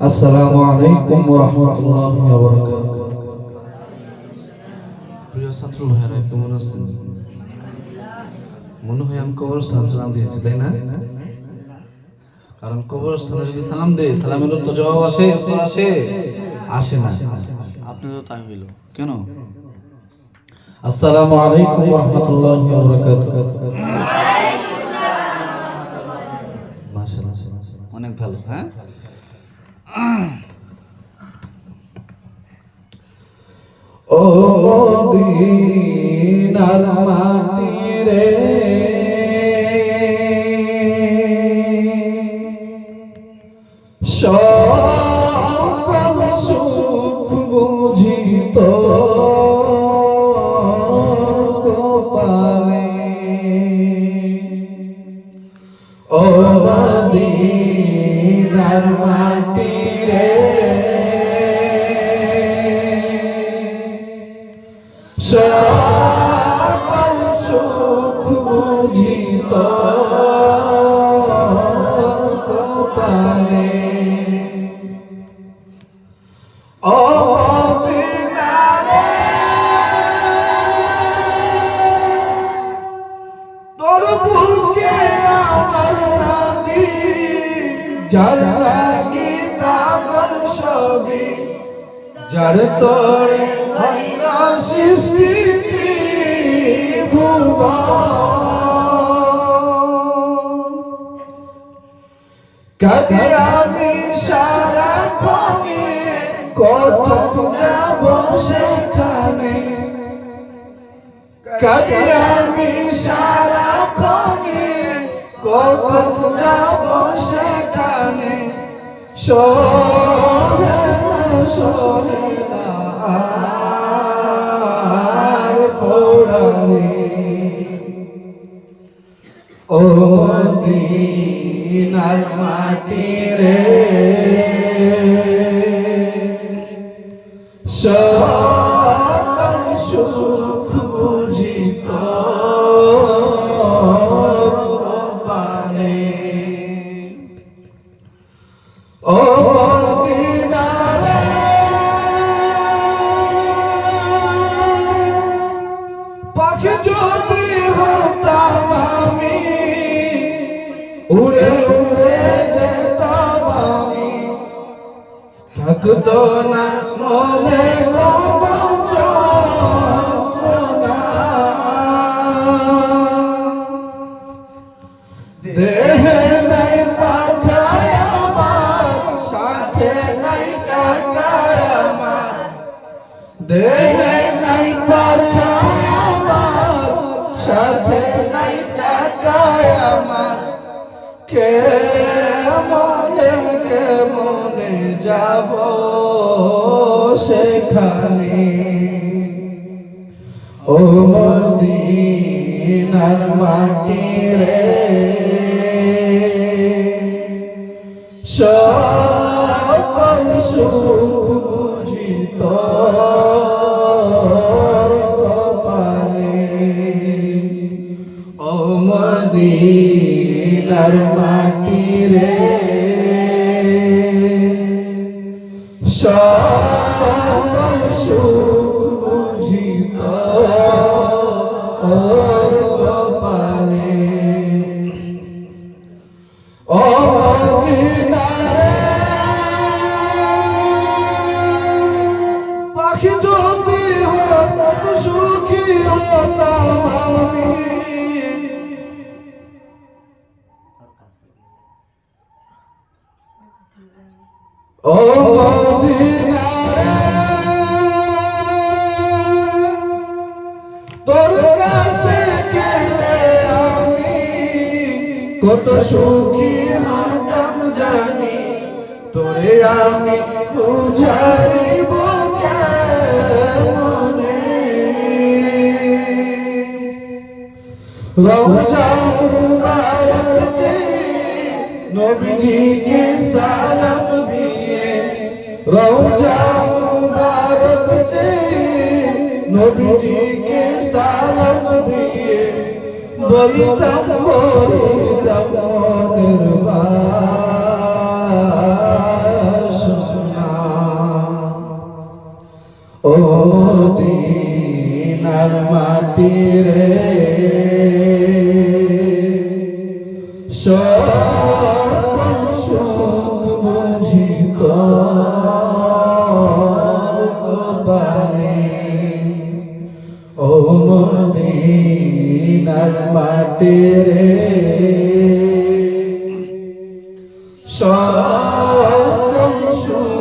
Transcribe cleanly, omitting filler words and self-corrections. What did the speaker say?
আসসালামু আলাইকুম ওয়া রাহমাতুল্লাহি ওয়া বারাকাতুহু। প্রিয় ছাত্র ভাইরা, কেমন আছেন? মনে হয় আমি কবরস্থানে সালাম দিয়েছি, তাই না? কারণ কবরস্থানে যদি সালাম দেই, সালামের তো জবাব আসে, উত্তর আসে না। আপনারও তাই হইল কেন? আসসালামু আলাইকুম ওয়া রাহমাতুল্লাহি ওয়া বারাকাতুহু। মাশাআল্লাহ, অনেক ভালো। হ্যাঁ, ও মদিনার মাটি রে, সকল সুখ বুঝি তোর কপালে। ও মদিনার মাটি রে, সকল সুখ বুঝি তোর কপালে। ও মদিনা রে, তোর বুকে আমার নাবি, যার লাগি পাগল সবই, যার তোরে হইলা সৃষ্টি ভুবন। কাঁদি আমি সারাক্ষণে, কখন যাব সেখানে। কাঁদি আমি সারাক্ষণে, কখন যাব সেখানে। সহে না আর পরাণে। ও মদিনার মাটি রে, সকল সুখ বুঝি তোর কপালে। ও মদিনা রে, পাখি যদি হতাম আমি, উড়ে উড়ে যেতাম আমি। থাকতো না মনে কোনো যন্ত্রণা, দেহে নাই পাঠায় আমার, সাথে নাই টাকায় আমার। দেহে নাই পাঠায় আমার, সাথে নাই টাকায় আমার। কেমনে যাব সেখানে। ও মদিনার মাটি রে, সকল সুখ বুঝি তোর কপালে। ও মদিনার মাটি রে, সকল সুখ বুঝি তোর কপালে। ও মদিনা রে, পাখি যদি হতো সুখী হতাম আমি। ও মদিনা রে, তোর কাছে গেলে আমি কত সুখী হতাম জানি। তোরে আমি বুঝাইব কেমনে। রওজা মুবারক চেয়ে নবীজিকে সালাম দিয়ে, রওজা মুবারক চেয়ে নবীজিকে সালাম দিয়ে, বলিতাম মনের বাসনা। মাটিরে সকল সুখ বুঝিত কপালে ও মদিনার মাটিরে সকল সুখ